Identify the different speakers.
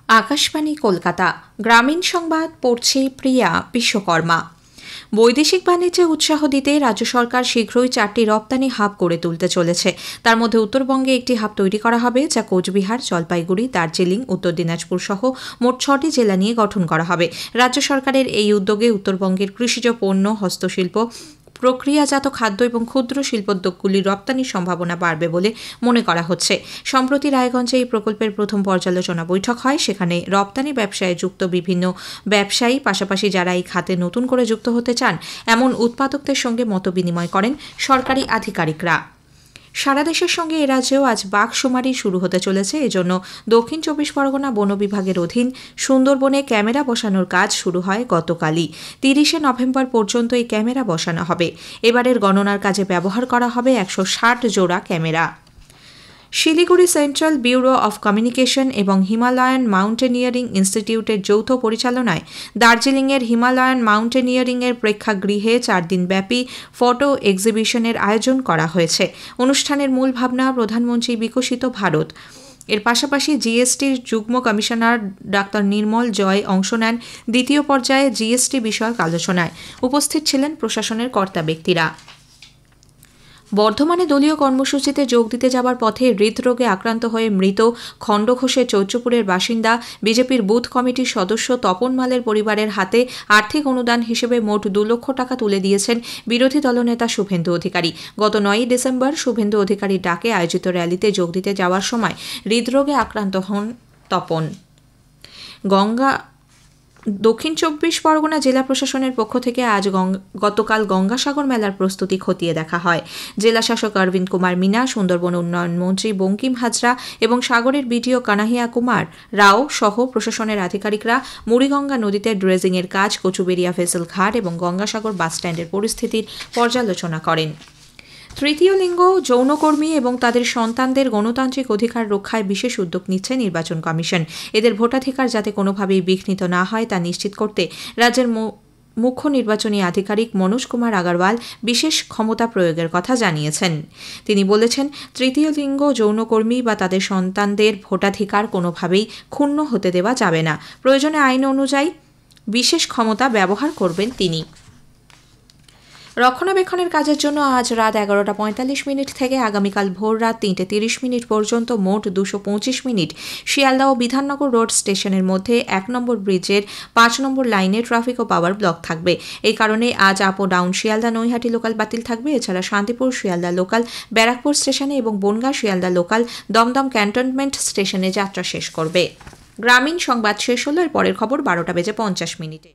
Speaker 1: আকাশবাণী কলকাতা গ্রামীণ সংবাদ পড়ছে প্রিয়া বিশ্বকর্মা। বৈদেশিক বাণিজ্যে উৎসাহ দিতে রাজ্য সরকার শীঘ্রই 4টি রপ্তানি হাব গড়ে তুলতে চলেছে। তার মধ্যে উত্তরবঙ্গে একটি হাব তৈরি করা হবে, যা কোচবিহার, জলপাইগুড়ি, দার্জিলিং, উত্তর দিনাজপুর সহ মোট 6টি জেলা নিয়ে গঠন করা হবে। রাজ্য সরকারের এই উদ্যোগে উত্তরবঙ্গের কৃষিজ পণ্য, হস্তশিল্প, প্রক্রিয়াজাত খাদ্য এবং ক্ষুদ্র শিল্পোদ্যোগগুলির রপ্তানির সম্ভাবনা বাড়বে বলে মনে করা হচ্ছে। সম্প্রতি রায়গঞ্জে এই প্রকল্পের প্রথম পর্যালোচনা বৈঠক হয়। সেখানে রপ্তানি ব্যবসায় যুক্ত বিভিন্ন ব্যবসায়ী, পাশাপাশি যারা এই খাতে নতুন করে যুক্ত হতে চান এমন উৎপাদকদের সঙ্গে মতবিনিময় করেন সরকারি আধিকারিকরা। সারা দেশের সঙ্গে এ রাজ্যেও আজ বাঘশুমারি শুরু হতে চলেছে। এজন্য দক্ষিণ 24 পরগনা বন বিভাগের অধীন সুন্দরবনে ক্যামেরা বসানোর কাজ শুরু হয় গতকালই। 30শে নভেম্বর পর্যন্ত এই ক্যামেরা বসানো হবে। এবারের গণনার কাজে ব্যবহার করা হবে 160 জোড়া camera. Siliguri central bureau of communication এবং হিমালয়ান মাউন্টেনিয়ারিং ইনস্টিটিউটের যৌথ পরিচালনায় দার্জিলিংয়ের হিমালয়ান মাউন্টেনিয়ারিংয়ের প্রেক্ষাগৃহে 4 দিনব্যাপী ফটো এক্সিবিশনের আয়োজন করা হয়েছে। অনুষ্ঠানের মূল ভাবনা প্রধানমন্ত্রী বিকশিত ভারত। এর পাশাপাশি জিএসটির যুগ্ম কমিশনার ডাক্তার নির্মল জয় অংশ নেন দ্বিতীয় পর্যায়ে জিএসটি বিষয়ক আলোচনায়। উপস্থিত ছিলেন প্রশাসনের কর্তা ব্যক্তিরা। বর্ধমানে দলীয় কর্মসূচিতে যোগ দিতে যাওয়ার পথে হৃদরোগে আক্রান্ত হয়ে মৃত খণ্ডঘোষের চৌচপুরের বাসিন্দা বিজেপির বুথ কমিটির সদস্য তপন মালের পরিবারের হাতে আর্থিক অনুদান হিসেবে মোট 2 লক্ষ টাকা তুলে দিয়েছেন বিরোধী দলনেতা শুভেন্দু অধিকারী। গত 9ই ডিসেম্বর শুভেন্দু অধিকারীর ডাকে আয়োজিত র্যালিতে যোগ দিতে যাওয়ার সময় হৃদরোগে আক্রান্ত হন তপন। দক্ষিণ 24 পরগনা জেলা প্রশাসনের পক্ষ থেকে গতকাল গঙ্গাসাগর মেলার প্রস্তুতি খতিয়ে দেখা হয়। জেলা শাসক অরবিন্দ কুমার মিনা, সুন্দরবন উন্নয়ন মন্ত্রী বঙ্কিম হাজরা এবং সাগরের বিডিও কানাহিয়া কুমার রাও সহ প্রশাসনের আধিকারিকরা মুড়িগঙ্গা নদীতে ড্রেজিংয়ের কাজ, কচুবেড়িয়া ভেসেল ঘাট এবং গঙ্গাসাগর বাসস্ট্যান্ডের পরিস্থিতির পর্যালোচনা করেন। তৃতীয় লিঙ্গ, যৌনকর্মী এবং তাদের সন্তানদের গণতান্ত্রিক অধিকার রক্ষায় বিশেষ উদ্যোগ নিচ্ছে নির্বাচন কমিশন। এদের ভোটাধিকার যাতে কোনোভাবেই বিঘ্নিত না হয় তা নিশ্চিত করতে রাজ্যের মুখ্য নির্বাচনী আধিকারিক মনোজ কুমার আগরওয়াল বিশেষ ক্ষমতা প্রয়োগের কথা জানিয়েছেন। তিনি বলেছেন, তৃতীয় লিঙ্গ, যৌনকর্মী বা তাদের সন্তানদের ভোটাধিকার কোনোভাবেই ক্ষুণ্ণ হতে দেওয়া যাবে না। প্রয়োজনে আইন অনুযায়ী বিশেষ ক্ষমতা ব্যবহার করবেন তিনি। রক্ষণাবেক্ষণের কাজের জন্য আজ রাত 11:45 থেকে আগামীকাল ভোর রাত 3:30 পর্যন্ত মোট 225 মিনিট শিয়ালদা ও বিধাননগর রোড স্টেশনের মধ্যে 1 নম্বর ব্রিজের 5 নম্বর লাইনে ট্রাফিক ও পাওয়ার ব্লক থাকবে। এই কারণে আজ আপ ও ডাউন শিয়ালদা নৈহাটি লোকাল বাতিল থাকবে। এছাড়া শান্তিপুর শিয়ালদা লোকাল ব্যারাকপুর স্টেশনে এবং বনগাঁ শিয়ালদা লোকাল দমদম ক্যান্টনমেন্ট স্টেশনে যাত্রা শেষ করবে। গ্রামীণ সংবাদ শেষ হলো। এর পরের খবর 12:50 মিনিটে।